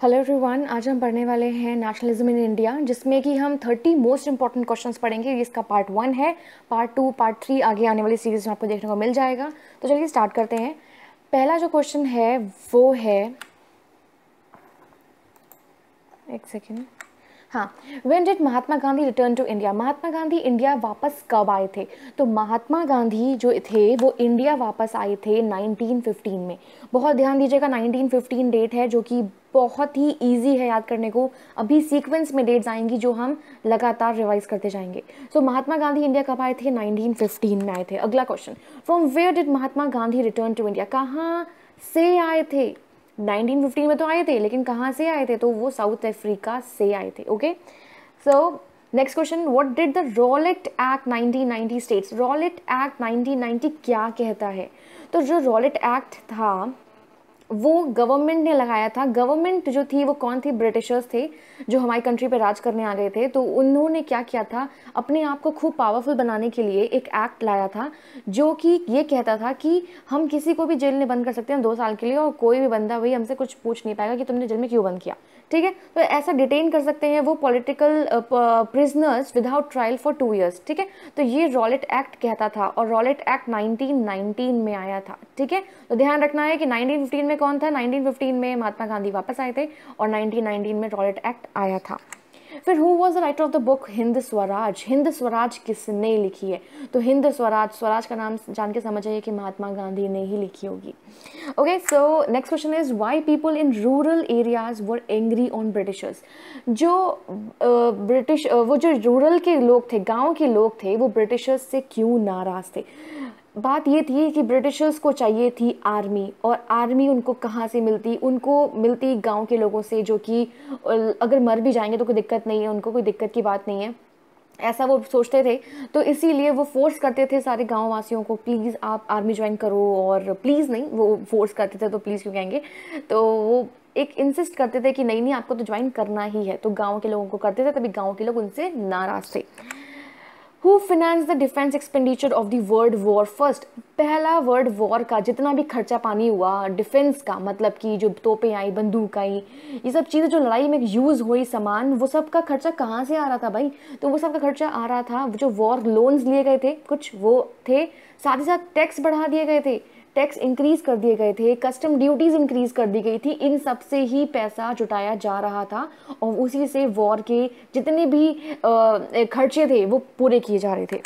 Hello everyone, आज हम पढ़ने वाले हैं नेशनलिज्म इन इंडिया, जिसमें कि हम 30 मोस्ट इंपॉर्टेंट क्वेश्चंस पढ़ेंगे। इसका पार्ट 1 है, पार्ट 2, पार्ट 3 आगे आने वाली सीरीज में आपको देखने को मिल जाएगा। तो चलिए स्टार्ट करते हैं। पहला जो क्वेश्चन है वो है, एक सेकेंड, हाँ, when did Mahatma Gandhi return to India? Mahatma Gandhi India वापस कब आए थे? तो महात्मा गांधी जो थे वो इंडिया वापस आए थे 1915 में। बहुत ध्यान दीजिएगा, 1915 डेट है जो कि बहुत ही इजी है याद करने को। अभी सीक्वेंस में डेट्स आएंगी जो हम लगातार रिवाइज करते जाएंगे। सो महात्मा गांधी इंडिया कब आए थे? 1915 में आए थे। अगला question, from where did Mahatma Gandhi return to India? कहाँ से आए थे? 1915 में तो आए थे, लेकिन कहाँ से आए थे? तो वो साउथ अफ्रीका से आए थे। Okay, so next question, what did the Rowlatt act 1990 states? Rowlatt act 1990 क्या कहता है? तो जो रॉलेट एक्ट था वो गवर्नमेंट ने लगाया था। गवर्नमेंट जो थी वो कौन थी? ब्रिटिशर्स थे जो हमारी कंट्री पे राज करने आ गए थे। तो उन्होंने क्या किया था, अपने आप को खूब पावरफुल बनाने के लिए एक एक्ट लाया था जो कि ये कहता था कि हम किसी को भी जेल में बंद कर सकते हैं 2 साल के लिए, और कोई भी बंदा वही हमसे कुछ पूछ नहीं पाएगा कि तुमने जेल में क्यों बंद किया। ठीक है, तो ऐसा डिटेन कर सकते हैं वो political prisoners without trial for 2 years. ठीक है, तो ये रॉलेट एक्ट कहता था, और रॉलेट एक्ट 1919 में आया था। ठीक है, तो ध्यान रखना है कि 1915 में कौन था? 1915 में महात्मा गांधी वापस आए थे, और 1919 में रॉलेट एक्ट आया था। फिर who was the writer of the book Hind Swaraj? Hind Swaraj किसने लिखी है? तो हिंद स्वराज, स्वराज का नाम जान के समझ आइए कि महात्मा गांधी ने ही लिखी होगी। Okay, so next question is, why people in rural areas were angry on Britishers? जो वो जो रूरल के लोग थे, गांव के लोग थे, वो ब्रिटिशर्स से क्यों नाराज थे? बात ये थी कि ब्रिटिशर्स को चाहिए थी आर्मी, और आर्मी उनको कहाँ से मिलती? उनको मिलती गांव के लोगों से, जो कि अगर मर भी जाएंगे तो कोई दिक्कत नहीं है, उनको कोई दिक्कत की बात नहीं है, ऐसा वो सोचते थे। तो इसीलिए वो फोर्स करते थे सारे गांव वासियों को, प्लीज़ आप आर्मी ज्वाइन करो। और प्लीज़ नहीं, वो फोर्स करते थे, तो प्लीज़ क्यों कहेंगे, तो वो एक इंसिस्ट करते थे कि नहीं नहीं आपको तो ज्वाइन करना ही है। तो गाँव के लोगों को करते थे, तभी गाँव के लोग उनसे नाराज थे। Who financed the defense expenditure of the World War First? पहला वर्ल्ड वॉर का जितना भी खर्चा पानी हुआ डिफेंस का, मतलब कि जो तोपें आई, बंदूक आई, ये सब चीज़ें जो लड़ाई में यूज़ हुई सामान, वो सब का खर्चा कहाँ से आ रहा था भाई? तो वो सब का खर्चा आ रहा था, जो वॉर लोन्स लिए गए थे कुछ वो थे, साथ ही साथ टैक्स बढ़ा दिए गए थे, टैक्स इंक्रीज कर दिए गए थे, कस्टम ड्यूटीज इंक्रीज कर दी गई थी। इन सब से ही पैसा जुटाया जा रहा था, और उसी से वॉर के जितने भी खर्चे थे वो पूरे किए जा रहे थे।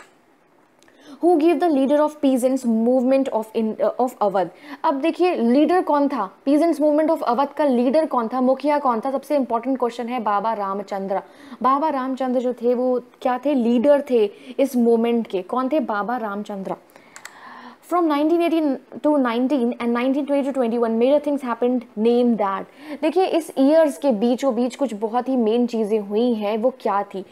Who gave the leader of peasants movement of Awadh? अब देखिए लीडर कौन था? पीजेंट्स मूवमेंट ऑफ अवध का लीडर कौन था, मुखिया कौन था? सबसे इंपॉर्टेंट क्वेश्चन है। बाबा रामचंद्र। बाबा रामचंद्र जो थे वो क्या थे? लीडर थे इस मूवमेंट के। कौन थे? बाबा Ramchandra. From 1918 to 19 and 1920 to 21 major things happened, name that. देखिए इस ईयर्स के बीचों बीच कुछ बहुत ही मेन चीज़ें हुई हैं। वो क्या थी?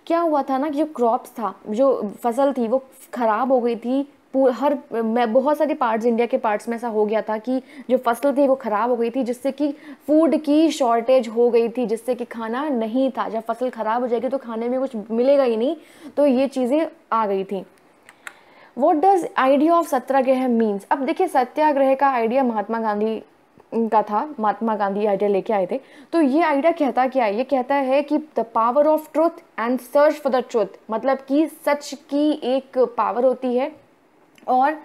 क्या हुआ था ना कि जो क्रॉप्स था, जो फसल थी, वो ख़राब हो गई थी। बहुत सारे पार्ट्स, इंडिया के पार्ट्स में ऐसा हो गया था कि जो फसल थी वो ख़राब हो गई थी, जिससे कि फूड की शॉर्टेज हो गई थी, जिससे कि खाना नहीं था। जब फसल ख़राब हो जाएगी तो खाने में कुछ मिलेगा ही नहीं, तो ये चीज़ें आ गई थी। What does idea of Satyagraha means? अब देखिए सत्याग्रह का आइडिया महात्मा गांधी का था, महात्मा गांधी आइडिया लेके आए थे। तो ये आइडिया कहता क्या है? ये कहता है कि the power of truth and search for the truth, मतलब कि सच की एक पावर होती है, और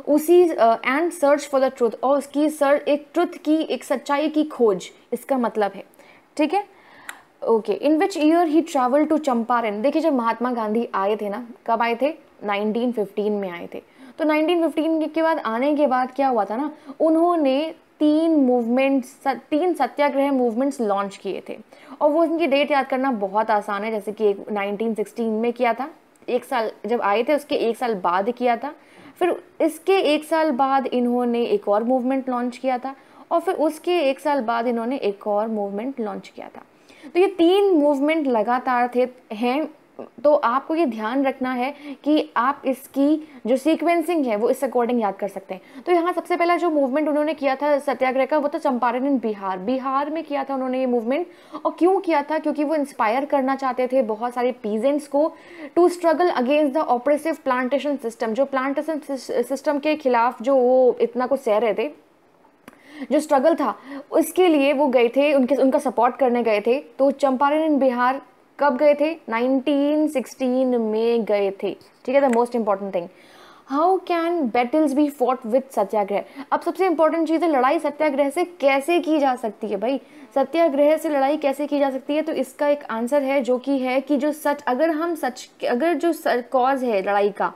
उसी and search for the truth, और उसकी एक ट्रुथ की, एक सच्चाई की खोज, इसका मतलब है। ठीक है, okay. In which year he travel to Champaran? देखिए जब महात्मा गांधी आए थे ना, कब आए थे? 1915 में आए थे। तो 1915 के बाद आने के बाद क्या हुआ था ना, उन्होंने 3 सत्याग्रह मूवमेंट्स लॉन्च किए थे, और वो उनकी डेट याद करना बहुत आसान है। जैसे कि 1916 में किया था, 1 साल जब आए थे उसके 1 साल बाद किया था, फिर इसके 1 साल बाद इन्होंने एक और मूवमेंट लॉन्च किया था, और फिर उसके 1 साल बाद इन्होंने एक और मूवमेंट लॉन्च किया था। तो ये 3 मूवमेंट लगातार हैं। तो आपको ये ध्यान रखना है कि आप इसकी जो सीक्वेंसिंग है वो इस अकॉर्डिंग याद कर सकते हैं। तो यहाँ सबसे पहला जो मूवमेंट उन्होंने किया था सत्याग्रह का, वो था चंपारण इन बिहार। बिहार में किया था उन्होंने ये मूवमेंट। और क्यों किया था? क्योंकि वो इंस्पायर करना चाहते थे बहुत सारे पीजेंट्स को to struggle against the oppressive plantation system. जो प्लांटेशन सिस्टम के खिलाफ जो वो इतना कुछ सह रहे थे, जो स्ट्रगल था उसके लिए वो गए थे, उनका सपोर्ट करने गए थे। तो चंपारण इन बिहार कब गए थे? 1916 में गए थे, ठीक है। The most important thing, how can battles be fought with satyagraha. अब सबसे इंपॉर्टेंट चीज़ है, लड़ाई सत्याग्रह से कैसे की जा सकती है भाई, सत्याग्रह से लड़ाई कैसे की जा सकती है? तो इसका एक आंसर है जो कि है कि जो सच, अगर जो कॉज है लड़ाई का,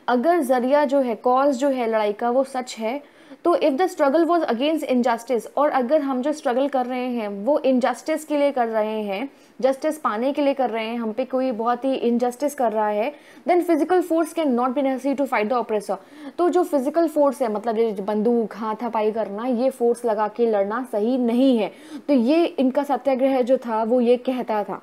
अगर जरिया जो है, कॉज जो है लड़ाई का वो सच है, तो if the struggle was against injustice, और अगर हम जो स्ट्रगल कर रहे हैं वो इनजस्टिस के लिए कर रहे हैं, जस्टिस पाने के लिए कर रहे हैं, हम पे कोई बहुत ही इनजस्टिस कर रहा है, then physical force can not be necessary to fight the oppressor. तो जो फिजिकल फोर्स है, मतलब ये बंदूक हाथापाई करना, ये फोर्स लगा के लड़ना सही नहीं है। तो ये इनका सत्याग्रह जो था वो ये कहता था।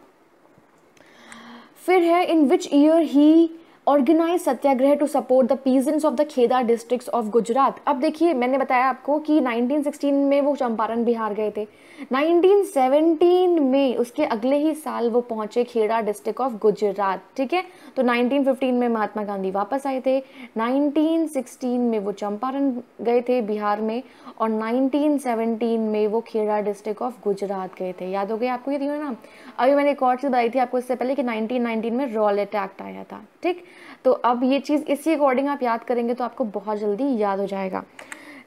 फिर है, in which year he organize satyagraha to support the peasants of the Kheda districts of Gujarat. अब देखिए, मैंने बताया आपको कि 1916 में वो चंपारण बिहार गए थे, 1917 में उसके अगले ही साल वो पहुंचे खेड़ा डिस्ट्रिक्ट ऑफ गुजरात, ठीक है। तो 1915 में महात्मा गांधी वापस आए थे, 1916 में वो चंपारण गए थे बिहार में, और 1917 में वो खेड़ा डिस्ट्रिक्ट ऑफ गुजरात गए थे। याद हो गया आपको ये तीनों नाम? अभी मैंने एक और चीज़ बताई थी आपको इससे पहले कि 1919 में रॉलेट एक्ट आया था, ठीक। तो अब ये चीज़ इसी अकॉर्डिंग आप याद करेंगे तो आपको बहुत जल्दी याद हो जाएगा।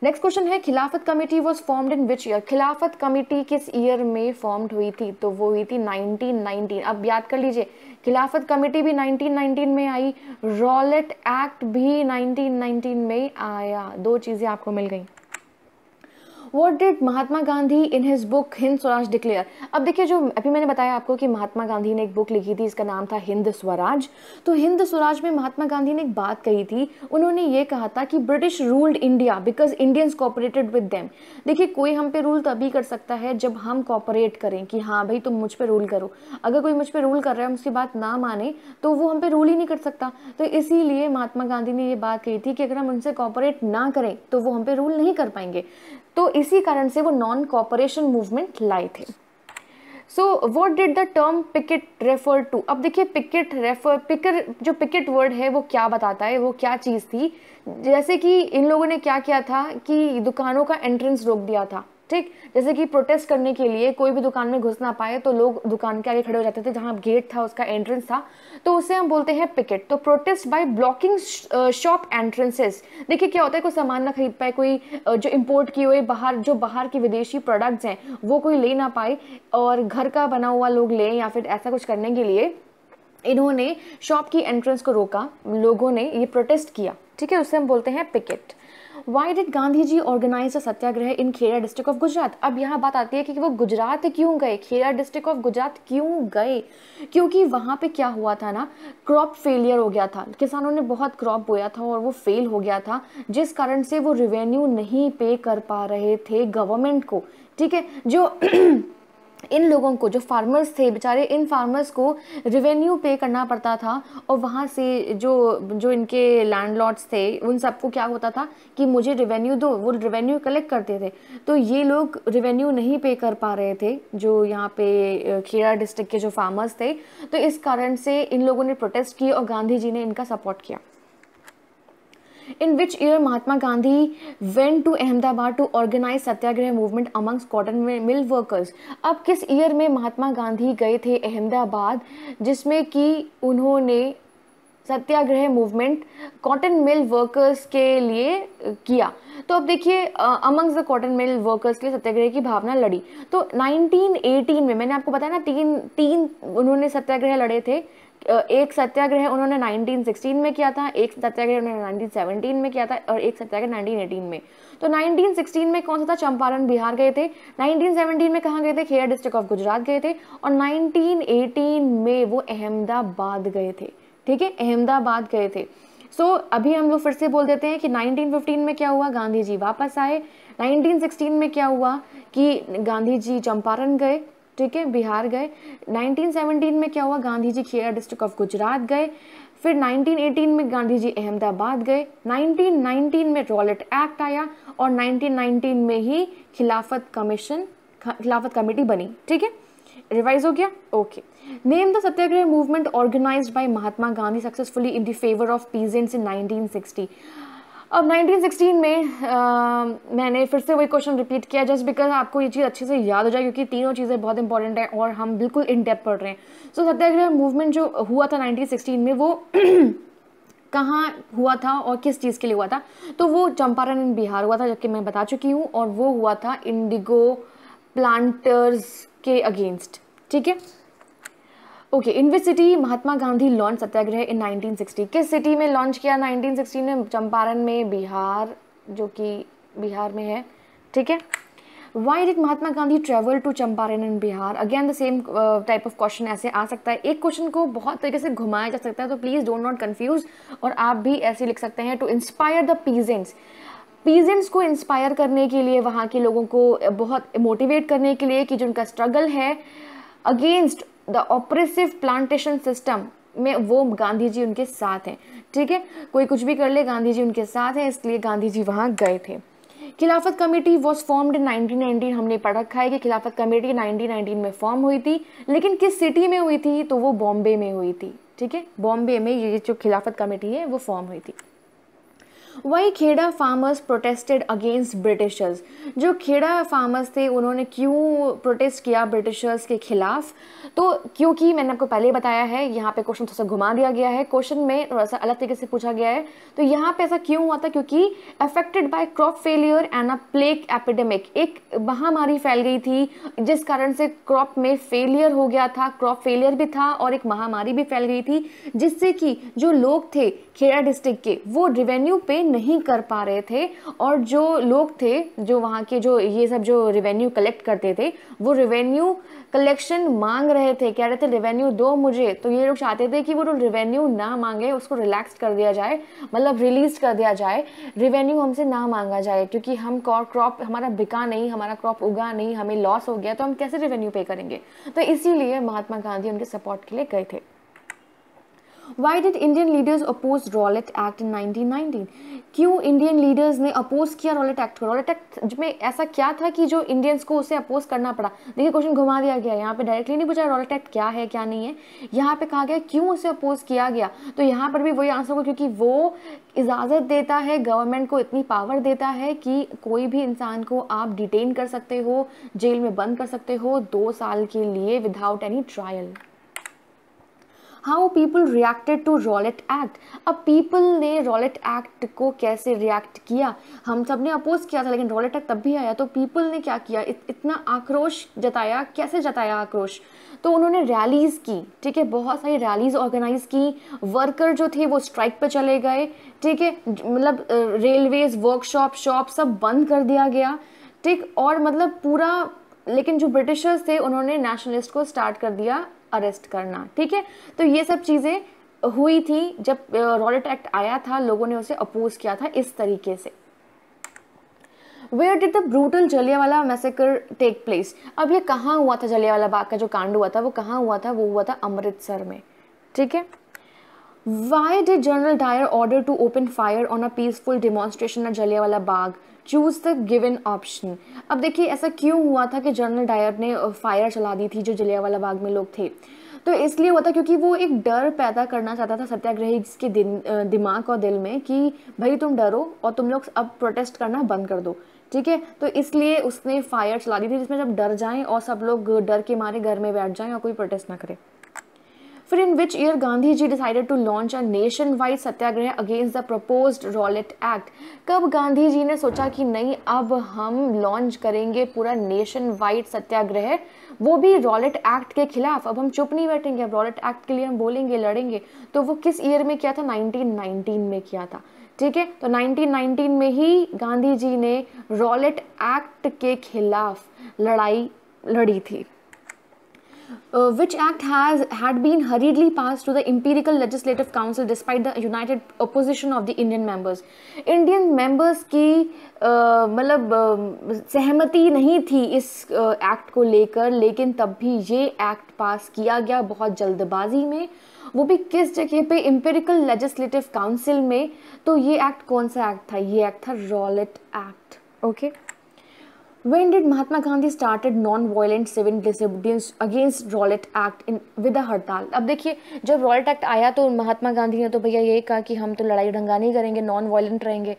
नेक्स्ट क्वेश्चन है, खिलाफत committee was formed in which year. खिलाफत कमेटी किस ईयर में फॉर्म्ड हुई थी? तो वो हुई थी 1919। अब याद कर लीजिए, खिलाफत कमेटी भी 1919 में आई, रॉलेट एक्ट भी 1919 में आया। दो चीज़ें आपको मिल गई। What did Mahatma Gandhi in his book Hind Swaraj declare. अब देखिए, जो अभी मैंने बताया आपको कि महात्मा गांधी ने एक बुक लिखी थी, इसका नाम था हिंद स्वराज। तो हिंद स्वराज में महात्मा गांधी ने एक बात कही थी, उन्होंने ये कहा था कि British ruled India because Indians cooperated with them. देखिए, कोई हम पे रूल तभी कर सकता है जब हम कोऑपरेट करें कि हाँ भाई तुम मुझ पे रूल करो। अगर कोई मुझ पे रूल कर रहा है, हम उसकी बात ना माने, तो वो हम पे रूल ही नहीं कर सकता। तो इसीलिए महात्मा गांधी ने ये बात कही थी कि अगर हम उनसे कोऑपरेट ना करें तो वो हम पे रूल नहीं कर पाएंगे। तो इसी कारण से वो नॉन कॉपरेशन मूवमेंट लाए थे। So what did the term picket refer to. अब देखिए, जो पिकेट वर्ड है वो क्या बताता है, वो क्या चीज़ थी। जैसे कि इन लोगों ने क्या किया था कि दुकानों का एंट्रेंस रोक दिया था, ठीक। जैसे कि प्रोटेस्ट करने के लिए कोई भी दुकान में घुस ना पाए तो लोग दुकान के आगे खड़े हो जाते थे, जहाँ गेट था उसका एंट्रेंस था, तो उसे हम बोलते हैं पिकेट। तो protest by blocking shop entrances. देखिए क्या होता है, कोई सामान ना खरीद पाए, कोई जो इंपोर्ट किए हुए बाहर के विदेशी प्रोडक्ट्स हैं वो कोई ले ना पाए, और घर का बना हुआ लोग लें, या फिर ऐसा कुछ करने के लिए इन्होंने शॉप की एंट्रेंस को रोका, लोगों ने ये प्रोटेस्ट किया, ठीक है। उससे हम बोलते हैं picket. Why did Gandhi ji organise a satyagraha in Kheda district of Gujarat. अब यहाँ बात आती है कि वो गुजरात क्यों गए, खेड़ा डिस्ट्रिक्ट ऑफ गुजरात क्यों गए? क्योंकि वहाँ पे क्या हुआ था ना, क्रॉप फेलियर हो गया था, किसानों ने बहुत क्रॉप बोया था और वो फेल हो गया था, जिस कारण से वो रेवेन्यू नहीं पे कर पा रहे थे गवर्नमेंट को, ठीक है। जो इन लोगों को, जो फार्मर्स थे बेचारे, इन फार्मर्स को रेवेन्यू पे करना पड़ता था, और वहाँ से जो इनके लैंडलॉर्ड्स थे उन सबको क्या होता था कि मुझे रेवेन्यू दो, वो रेवेन्यू कलेक्ट करते थे। तो ये लोग रेवेन्यू नहीं पे कर पा रहे थे, जो यहाँ पे खेड़ा डिस्ट्रिक्ट के जो फार्मर्स थे। तो इस कारण से इन लोगों ने प्रोटेस्ट किए और गांधी जी ने इनका सपोर्ट किया। In which year Mahatma Gandhi went to Ahmedabad to organize Satyagraha movement amongst cotton mill workers। अब किस ईयर में महात्मा गांधी गए थे अहमदाबाद, जिसमें कि उन्होंने सत्याग्रह मूवमेंट कॉटन मिल वर्कर्स के लिए किया? तो अब देखिए, amongst the cotton mill workers के लिए सत्याग्रह की भावना लड़ी। तो 1918 में मैंने आपको बताया ना, तीन उन्होंने सत्याग्रह लड़े थे। एक सत्याग्रह उन्होंने 1916 में किया था, एक सत्याग्रह उन्होंने 1917 में किया था, और एक सत्याग्रह 1918 में। तो 1916 में कौन सा था? चंपारण बिहार गए थे। 1917 में कहाँ गए थे? खेड़ा डिस्ट्रिक्ट ऑफ गुजरात गए थे। और 1918 में वो अहमदाबाद गए थे, ठीक है, अहमदाबाद गए थे। सो अभी हम लोग फिर से बोल देते हैं कि 1915 में क्या हुआ, गांधी जी वापस आए। 1916 में क्या हुआ कि गांधी जी चंपारण गए, ठीक है, बिहार गए। 1917 में क्या हुआ, गांधी जी खेड़ा डिस्ट्रिक्ट ऑफ गुजरात गए। फिर 1918 में गांधी जी अहमदाबाद गए। 1919 में रॉलेट एक्ट आया, और 1919 में ही खिलाफत कमेटी बनी, ठीक है। रिवाइज हो गया, okay. Name the satyagraha movement organized by Mahatma Gandhi successfully in the favour of peasants in 1960। अब 1916 में मैंने फिर से वही क्वेश्चन रिपीट किया जस्ट बिकॉज आपको ये चीज़ अच्छे से याद हो जाए, क्योंकि तीनों चीज़ें बहुत इंपॉर्टेंट हैं और हम बिल्कुल इन डेप्थ पढ़ रहे हैं। सो सत्याग्रह मूवमेंट जो हुआ था 1916 में, वो कहाँ हुआ था और किस चीज़ के लिए हुआ था? तो वो चंपारण इन बिहार हुआ था, जबकि मैं बता चुकी हूँ, और वो हुआ था इंडिगो प्लांटर्स के अगेंस्ट। ठीक है, okay. In which city Mahatma Gandhi launch satyagraha in 1960? किस सिटी में लॉन्च किया 1916 में? चंपारण में, बिहार, जो कि बिहार में है। ठीक है। Why did Mahatma Gandhi travel to Champaran in Bihar? Again the same type of question ऐसे आ सकता है। एक क्वेश्चन को बहुत तरीके से घुमाया जा सकता है, तो प्लीज डोंट नॉट कंफ्यूज। और आप भी ऐसे लिख सकते हैं, to inspire the peasants. Peasants को इंस्पायर करने के लिए, वहाँ के लोगों को बहुत मोटिवेट करने के लिए कि जो उनका स्ट्रगल है against the oppressive plantation system में, वो गांधी जी उनके साथ हैं। ठीक है, कोई कुछ भी कर ले, गांधी जी उनके साथ हैं, इसलिए गांधी जी वहाँ गए थे। खिलाफत कमेटी वॉज फॉर्म्ड इन 1919। हमने पढ़ रखा है कि खिलाफत कमेटी 1919 में फॉर्म हुई थी, लेकिन किस सिटी में हुई थी? तो वो बॉम्बे में हुई थी। ठीक है, बॉम्बे में ये जो खिलाफत कमेटी है वो फॉर्म हुई थी। वही Kheda farmers protested against Britishers. जो खेड़ा फार्मर्स थे उन्होंने क्यों प्रोटेस्ट किया ब्रिटिशर्स के खिलाफ? तो क्योंकि मैंने आपको पहले बताया है, यहाँ पे क्वेश्चन थोड़ा सा घुमा दिया गया है, क्वेश्चन में थोड़ा सा अलग तरीके से पूछा गया है। तो यहाँ पे ऐसा क्यों हुआ था? क्योंकि affected by crop failure and a plague epidemic, एक महामारी फैल गई थी जिस कारण से क्रॉप में फेलियर हो गया था, क्रॉप फेलियर भी था और एक महामारी भी फैल गई थी, जिससे कि जो लोग थे खेड़ा डिस्ट्रिक्ट के, वो रेवेन्यू पे नहीं कर पा रहे थे। और जो लोग थे, जो वहाँ के जो ये सब जो रेवेन्यू कलेक्ट करते थे, वो रेवेन्यू कलेक्शन मांग रहे थे, कह रहे थे रेवेन्यू दो मुझे। तो ये लोग चाहते थे कि वो रेवेन्यू ना मांगे, उसको रिलैक्स कर दिया जाए, मतलब रिलीज कर दिया जाए, रेवेन्यू हमसे ना मांगा जाए, क्योंकि हम क्रॉप हमारा बिका नहीं, हमारा क्रॉप उगा नहीं, हमें लॉस हो गया, तो हम कैसे रेवेन्यू पे करेंगे? तो इसीलिए महात्मा गांधी उनके सपोर्ट के लिए गए थे। Why did Indian leaders oppose Rowlatt Act in 1919? क्यों इंडियन लीडर्स ने अपोज किया रॉलेट एक्ट को? रॉलेट एक्ट में ऐसा क्या था कि जो इंडियंस को उसे अपोज करना पड़ा? देखिए क्वेश्चन घुमा दिया गया, यहाँ पे डायरेक्टली नहीं पूछा रॉलेट एक्ट क्या है क्या नहीं है, यहाँ पे कहा गया क्यों उसे अपोज किया गया। तो यहाँ पर भी वही आंसर होगा, क्योंकि वो इजाज़त देता है, गवर्नमेंट को इतनी पावर देता है कि कोई भी इंसान को आप डिटेन कर सकते हो, जेल में बंद कर सकते हो 2 साल के लिए without any trial. How people reacted to Rowlatt Act? अब पीपल ने रॉलेट एक्ट को कैसे रिएक्ट किया? हम सब ने अपोज किया था, लेकिन रॉलेट एक्ट तब भी आया, तो पीपल ने क्या किया? इतना आक्रोश जताया, कैसे जताया आक्रोश? तो उन्होंने रैलीज की। ठीक है, बहुत सारी रैलीज ऑर्गेनाइज की, वर्कर जो थे वो स्ट्राइक पे चले गए। ठीक है, मतलब रेलवेज, वर्कशॉप, शॉप सब बंद कर दिया गया। ठीक, और मतलब पूरा, लेकिन जो ब्रिटिशर्स थे उन्होंने नेशनलिस्ट को स्टार्ट कर दिया अरेस्ट करना। ठीक है, तो ये सब चीज़ें हुई थी जब रॉलेट एक्ट आया था, लोगों ने उसे अपोज किया था इस तरीके से। Where did the brutal Jallianwala massacre take place? अब ये कहाँ हुआ था? जलियांवाला बाग का जो कांड हुआ था वो कहाँ हुआ था? वो हुआ था अमृतसर में। ठीक है। Why did General Dyer order to open fire on a peaceful demonstration at Jallianwala Bagh? Choose the given option. अब देखिए ऐसा क्यों हुआ था कि जनरल डायर ने फायर चला दी थी जो जलियांवाला बाग में लोग थे? तो इसलिए हुआ था क्योंकि वो एक डर पैदा करना चाहता था सत्याग्रही के दिमाग और दिल में कि भाई तुम डरो और तुम लोग अब प्रोटेस्ट करना बंद कर दो। ठीक है, तो इसलिए उसने फायर चला दी थी जिसमें जब डर जाएं और सब लोग डर के मारे घर में बैठ जाएं और कोई प्रोटेस्ट ना करे। फिर in which year Gandhi ji decided to launch a nation wide satyagraha against the proposed Rowlatt act? कब गांधी जी ने सोचा कि नहीं अब हम लॉन्च करेंगे पूरा नेशन वाइड सत्याग्रह, वो भी रॉलेट एक्ट के खिलाफ? अब हम चुप नहीं बैठेंगे, अब रॉलेट एक्ट के लिए हम बोलेंगे, लड़ेंगे। तो वो किस ईयर में किया था? 1919 में किया था। ठीक है, तो 1919 में ही गांधी जी ने रॉलेट एक्ट के खिलाफ लड़ाई लड़ी थी। Which act had been hurriedly passed to the Imperial Legislative Council despite the united opposition of the Indian members? Indian members की मतलब सहमति नहीं थी इस एक्ट को लेकर, लेकिन तब भी ये एक्ट पास किया गया बहुत जल्दबाजी में। वो भी किस जगह पे? इंपीरियल लेजिस्लेटिव काउंसिल में। तो ये एक्ट कौन सा एक्ट था? ये एक्ट था Rowlatt act. Okay, When did Mahatma Gandhi started non-violent civil disobedience against Rowlatt act in with a हड़ताल? अब देखिए, जब रॉलेट एक्ट आया तो महात्मा गांधी ने तो भैया यही कहा कि हम तो लड़ाई ढंगा नहीं करेंगे, नॉन वायलेंट रहेंगे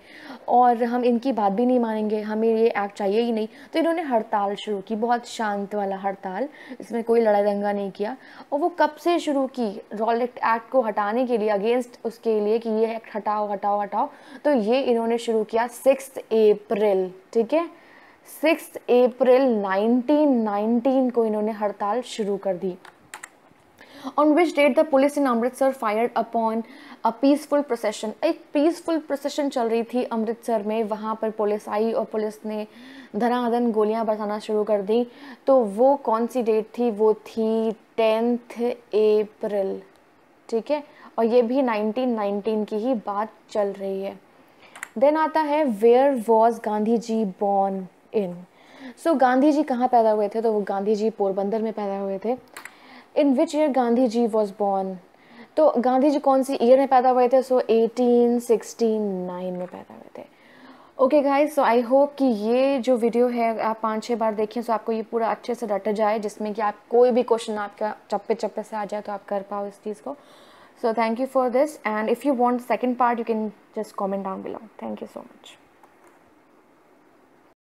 और हम इनकी बात भी नहीं मानेंगे, हमें ये एक्ट चाहिए ही नहीं। तो इन्होंने हड़ताल शुरू की, बहुत शांत वाला हड़ताल, इसमें कोई लड़ाई दंगा नहीं किया। और वो कब से शुरू की? रॉलेट एक्ट को हटाने के लिए, अगेंस्ट उसके लिए कि ये एक्ट हटाओ हटाओ हटाओ। तो ये इन्होंने शुरू किया 6 अप्रैल, ठीक है, 6 अप्रैल 1919 को इन्होंने हड़ताल शुरू कर दी। On which date the police in Amritsar fired upon a peaceful procession? एक पीसफुल प्रोसेशन चल रही थी अमृतसर में, वहाँ पर पुलिस आई और पुलिस ने धनाधन गोलियां बरसाना शुरू कर दी। तो वो कौन सी डेट थी? वो थी 10 अप्रैल, ठीक है, और ये भी 1919 की ही बात चल रही है। देन आता है where was Gandhi ji born in? So Gandhi ji कहाँ पैदा हुए थे? तो वो गांधी जी पोरबंदर में पैदा हुए थे। In which year Gandhi ji was born? तो गांधी जी कौन सी ईयर में पैदा हुए थे? सो 1869 में पैदा हुए थे। Okay guys, so I hope कि ये जो वीडियो है आप 5-6 बार देखें तो आपको ये पूरा अच्छे से रट जाए, जिसमें कि आप कोई भी क्वेश्चन आपका चप्पे चप्पे से आ जाए तो आप कर पाओ इस चीज़ को। So thank you for this, and if you want second part you can just comment down below. Thank you so much.